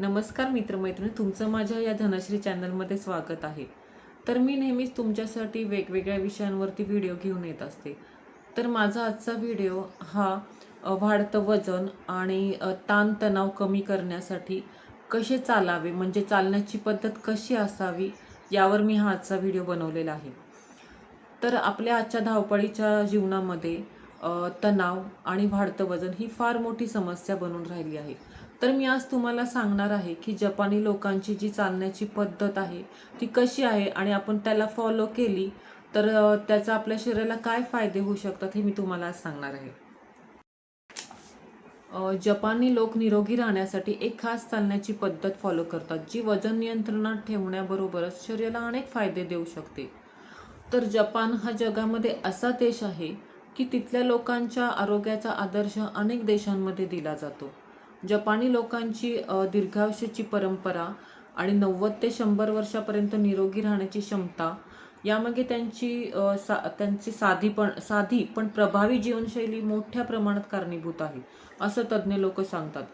नमस्कार मित्रमैत्रिणी, तुमचं माझ्या या धनश्री चॅनलमध्ये स्वागत आहे। तर मी नेहमीच तुमच्यासाठी वेगवेगळ्या विषयांवरती व्हिडिओ घेऊन येत असते। तर माझा आजचा व्हिडिओ हा वाढतं वजन आणि ताणतणाव कमी करण्यासाठी कसे चालावे म्हणजे चालण्याची पद्धत कशी असावी यावर मी हा आजचा व्हिडिओ बनवलेला आहे। तर आपल्या आजच्या धावपळीच्या जीवनामध्ये तणाव आणि वाढतं वजन ही फार मोठी समस्या बनून राहिली आहे। तर मी आज तुम्हाला सांगणार आहे की जपानी लोकांची जी चालण्याची पद्धत आहे ती कशी आहे आणि आपण त्याला फॉलो केली तर त्याचा आपल्या शरीराला काय फायदे होऊ शकतात हे मी तुम्हाला आज सांगणार आहे। जपानी लोक निरोगी राहण्यासाठी एक खास चालण्याची पद्धत फॉलो करतात जी वजन नियंत्रणात ठेवण्याबरोबरच शरीराला अनेक फायदे देऊ शकते। तर जपान हा जगामध्ये असा देश आहे की तिथल्या लोकांच्या आरोग्याचा आदर्श अनेक देशांमध्ये दिला जातो। जपानी लोकांची दीर्घायुष्याची परंपरा आणि 90 ते 100 वर्षापर्यंत निरोगी राहण्याची क्षमता यामागे त्यांची साधी पण प्रभावी जीवनशैली मोठ्या प्रमाणात कारणीभूत आहे असं तज्ज्ञ लोक सांगतात।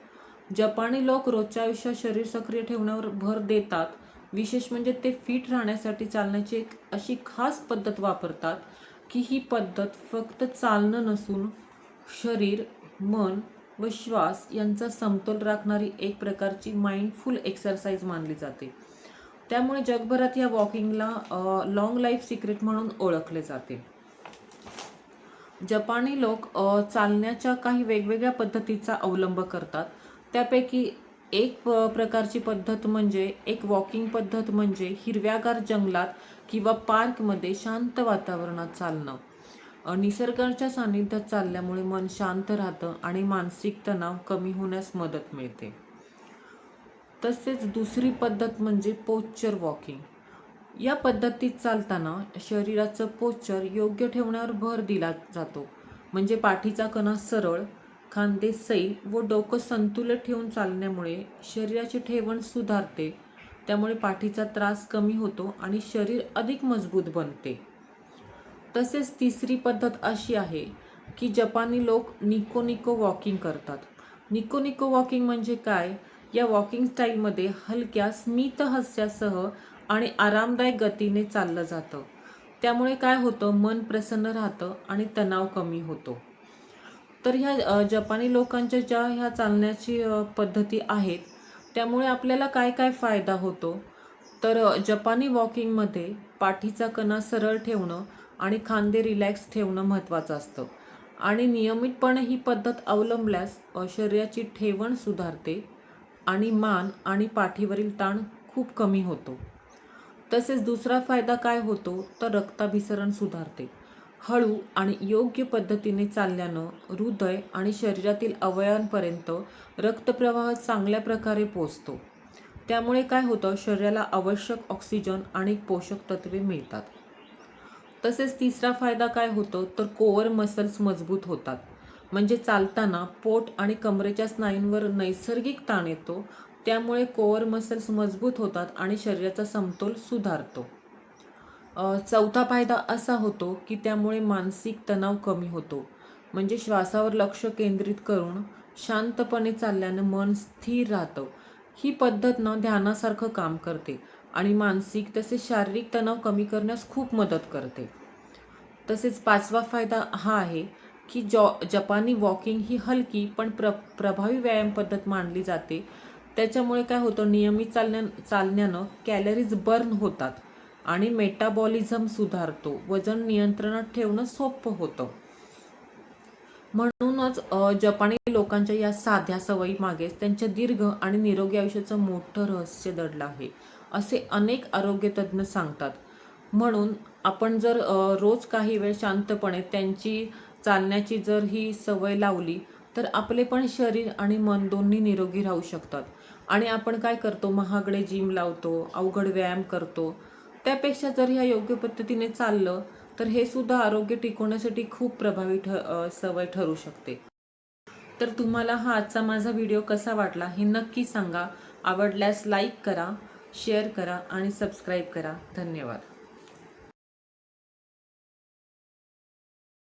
जपानी लोक रोजच्या आयुष्यात शरीर सक्रिय ठेवण्यावर भर देतात। विशेष म्हणजे ते फिट राहण्यासाठी चालण्याची एक अशी खास पद्धत वापरतात की ही पद्धत फक्त चालणं नसून शरीर, मन व श्वास यांचा समतोल राखणारी एक प्रकारची माइंडफुल एक्सरसाइज मानली जाते। त्यामुळे जगभरात या वॉकिंगला लॉंग लाईफ सिक्रेट म्हणून ओळखले जाते। जपानी लोक चालण्याच्या काही वेगवेगळ्या पद्धतीचा अवलंब करतात। त्यापैकी एक प्रकारची पद्धत म्हणजे एक वॉकिंग पद्धत म्हणजे हिरव्यागार जंगलात किंवा पार्कमध्ये शांत वातावरणात चालणं। निसर्गाच्या सानिध्यात चालल्यामुळे मन शांत राहतं आणि मानसिक तणाव कमी होण्यास मदत मिळते। तसेच दुसरी पद्धत म्हणजे पोश्चर वॉकिंग। या पद्धतीत चालताना शरीराचं पोश्चर योग्य ठेवण्यावर भर दिला जातो। म्हणजे पाठीचा कणा सरळ, खांदे सैल व डोकं संतुलित ठेवून चालण्यामुळे शरीराची ठेवण सुधारते। त्यामुळे पाठीचा त्रास कमी होतो आणि शरीर अधिक मजबूत बनते। तसेच तिसरी पद्धत अशी आहे की जपानी लोक निको वॉकिंग करतात। निको वॉकिंग म्हणजे काय? या वॉकिंग स्टाईलमध्ये हलक्या स्मित हास्यासह आणि आरामदायक गतीने चाललं जातं। त्यामुळे काय होतं, मन प्रसन्न राहतं आणि तणाव कमी होतो। तर ह्या जपानी लोकांच्या ज्या ह्या चालण्याची पद्धती आहेत त्यामुळे आपल्याला काय काय फायदा होतो, तर जपानी वॉकिंगमध्ये पाठीचा कणा सरळ ठेवणं आणि खांदे रिलॅक्स ठेवणं महत्त्वाचं असतं आणि नियमितपणे ही पद्धत अवलंबल्यास शरीराची ठेवण सुधारते आणि मान आणि पाठीवरील ताण खूप कमी होतो। तसेच दुसरा फायदा काय होतो, तर रक्ताभिसरण सुधारते। हळू आणि योग्य पद्धतीने चालल्यानं हृदय आणि शरीरातील अवयवांपर्यंत रक्तप्रवाह चांगल्या प्रकारे पोहोचतो। त्यामुळे काय होतं, शरीराला आवश्यक ऑक्सिजन आणि पोषक तत्वे मिळतात। तसेच तिसरा फायदा काय होतो, तर कोअर मसल्स मजबूत होतात। म्हणजे चालताना पोट आणि कमरेच्या स्नायूंवर नैसर्गिक ताण येतो। त्यामुळे कोअर मसल्स मजबूत होतात आणि शरीराचा समतोल सुधारतो। चौथा फायदा असा होतो की त्यामुळे मानसिक तणाव कमी होतो। म्हणजे श्वासावर लक्ष केंद्रित करून शांतपणे चालल्यानं मन स्थिर राहतं। ही पद्धत ध्यानासारखं काम करते आणि मानसिक तसेच शारीरिक तणाव कमी करण्यास खूप मदत करते। तसेच पाचवा फायदा हा आहे की जपानी वॉकिंग ही हलकी पण प्रभावी व्यायाम पद्धत मानली जाते। त्याच्यामुळे काय होतं, नियमित चालण्यानं कॅलरीज बर्न होतात आणि मेटाबॉलिझम सुधारतो, वजन नियंत्रणात ठेवणं सोपं होतं। म्हणूनच जपानी लोकांच्या या साध्या सवयी मागेच त्यांच्या दीर्घ आणि निरोगी आयुष्याचं मोठं रहस्य दडलं आहे असे अनेक आरोग्य तज्ज्ञ सांगतात। म्हणून आपण जर रोज काही वेळ शांतपणे त्यांची चालण्याची जर ही सवय लावली तर आपले पण शरीर आणि मन दोन्ही निरोगी राहू शकतात। आणि आपण काय करतो, महागडे जिम लावतो, अवघड व्यायाम करतो, त्यापेक्षा जर ह्या योग्य पद्धतीने चाललं तर हे सुद्धा आरोग्य टिकवण्यासाठी खूप प्रभावी सवय ठरू शकते। तर तुम्हाला हा आजचा माझा व्हिडिओ कसा वाटला हे नक्की सांगा। आवडल्यास लाईक करा, शेअर करा आणि सबस्क्राईब करा। धन्यवाद।